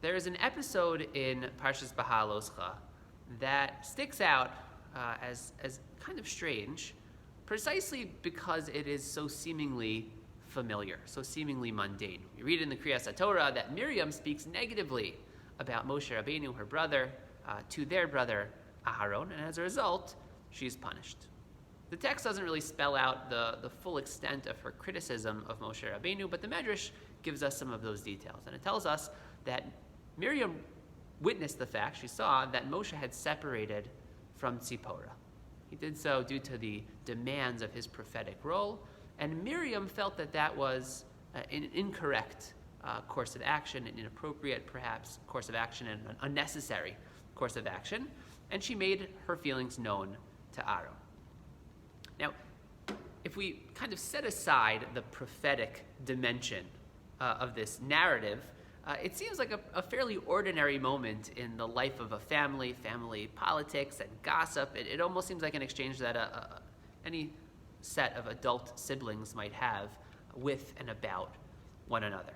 There is an episode in Parshas Beha'alotcha that sticks out as kind of strange, precisely because it is so seemingly familiar, so seemingly mundane. We read in the Kriyas HaTorah that Miriam speaks negatively about Moshe Rabbeinu, her brother, to their brother Aharon, and as a result, she's punished. The text doesn't really spell out the full extent of her criticism of Moshe Rabbeinu, but the Medrash gives us some of those details. And it tells us that Miriam witnessed the fact, she saw, that Moshe had separated from Tzipporah. He did so due to the demands of his prophetic role, and Miriam felt that that was an incorrect course of action, an inappropriate, perhaps, course of action, and an unnecessary course of action, and she made her feelings known to Aaron. Now, if we kind of set aside the prophetic dimension of this narrative, it seems like a fairly ordinary moment in the life of a family politics and gossip. It almost seems like an exchange that any set of adult siblings might have with and about one another.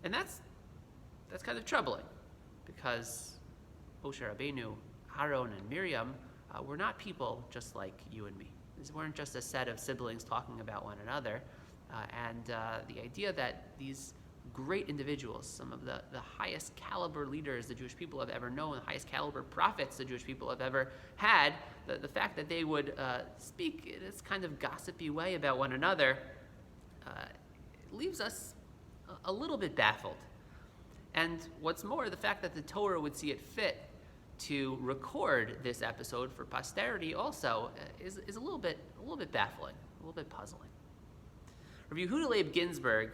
And that's kind of troubling, because Moshe Rabbeinu, Aaron, and Miriam were not people just like you and me. These weren't just a set of siblings talking about one another. And the idea that these great individuals, some of the highest caliber leaders the Jewish people have ever known, the highest caliber prophets the Jewish people have ever had, the fact that they would speak in this kind of gossipy way about one another leaves us a little bit baffled. And what's more, the fact that the Torah would see it fit to record this episode for posterity also is a little bit baffling, a little bit puzzling. Rabbi Yehuda Leib Ginsburg,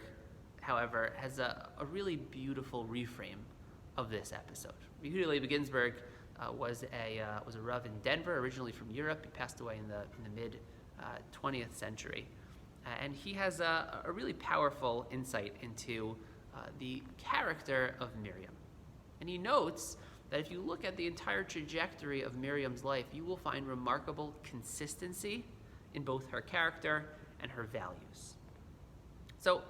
however, has a really beautiful reframe of this episode. Rabbi Yehuda Leib Ginsburg was a Rav in Denver, originally from Europe. He passed away in the mid 20th century, and he has a really powerful insight into the character of Miriam. And he notes that if you look at the entire trajectory of Miriam's life, you will find remarkable consistency in both her character and her values. So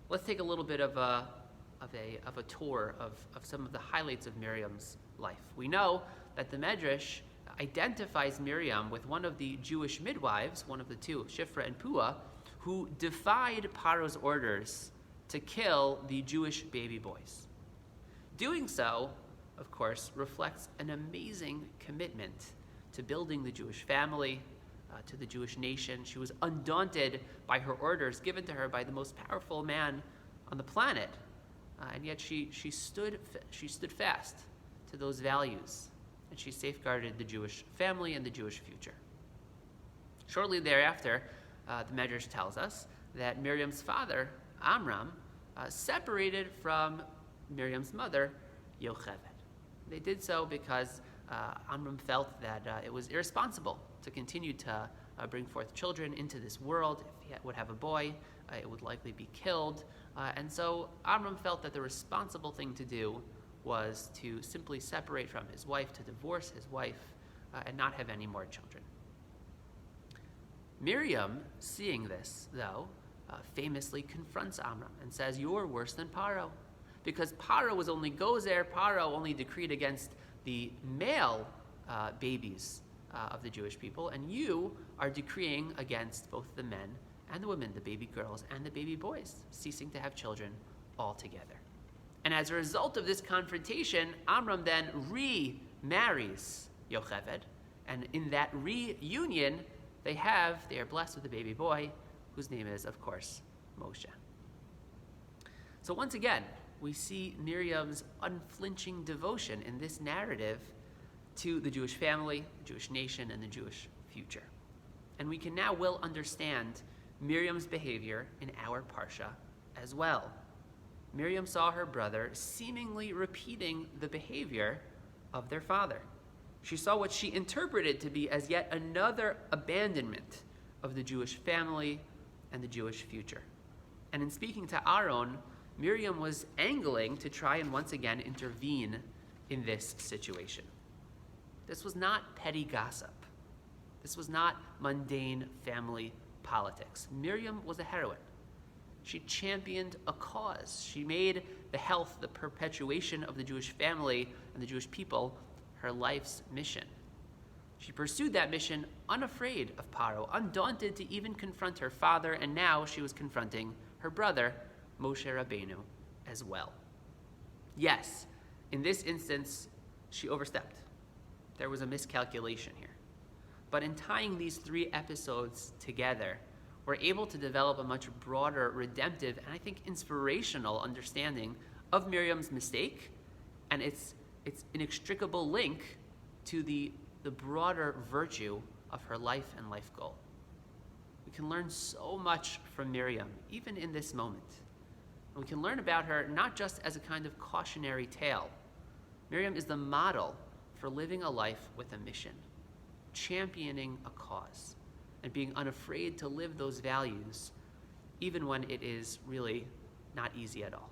let's take a little bit of a tour of some of the highlights of Miriam's life. We know that the Medrash identifies Miriam with one of the Jewish midwives, one of the two, Shifra and Pua, who defied Paro's orders to kill the Jewish baby boys. Doing so, of course, reflects an amazing commitment to building the Jewish family, to the Jewish nation. She was undaunted by her orders given to her by the most powerful man on the planet, and yet she stood fast to those values, and she safeguarded the Jewish family and the Jewish future. Shortly thereafter, the Medrash tells us that Miriam's father, Amram, separated from Miriam's mother, Yocheved. They did so because Amram felt that it was irresponsible to continue to bring forth children into this world. If he would have a boy, it would likely be killed. And so Amram felt that the responsible thing to do was to simply separate from his wife, to divorce his wife, and not have any more children. Miriam, seeing this, though, famously confronts Amram and says, "You're worse than Paro." Because Paro was only gozer, Paro only decreed against the male babies of the Jewish people, and you are decreeing against both the men and the women, the baby girls and the baby boys, ceasing to have children altogether. And as a result of this confrontation, Amram then remarries Yocheved, and in that reunion, they are blessed with a baby boy, whose name is, of course, Moshe. So once again, we see Miriam's unflinching devotion in this narrative to the Jewish family, the Jewish nation, and the Jewish future. And we can now well understand Miriam's behavior in our Parsha as well. Miriam saw her brother seemingly repeating the behavior of their father. She saw what she interpreted to be as yet another abandonment of the Jewish family and the Jewish future. And in speaking to Aaron, Miriam was angling to try and once again intervene in this situation. This was not petty gossip. This was not mundane family politics. Miriam was a heroine. She championed a cause. She made the health, the perpetuation of the Jewish family and the Jewish people her life's mission. She pursued that mission unafraid of Paro, undaunted to even confront her father, and now she was confronting her brother, Moshe Rabbeinu, as well. Yes, in this instance, she overstepped. There was a miscalculation here. But in tying these three episodes together, we're able to develop a much broader, redemptive, and I think inspirational understanding of Miriam's mistake and its inextricable link to the broader virtue of her life and life goal. We can learn so much from Miriam, even in this moment. And we can learn about her not just as a kind of cautionary tale. Miriam is the model for living a life with a mission, championing a cause, and being unafraid to live those values, even when it is really not easy at all.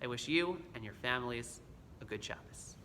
I wish you and your families a good Shabbos.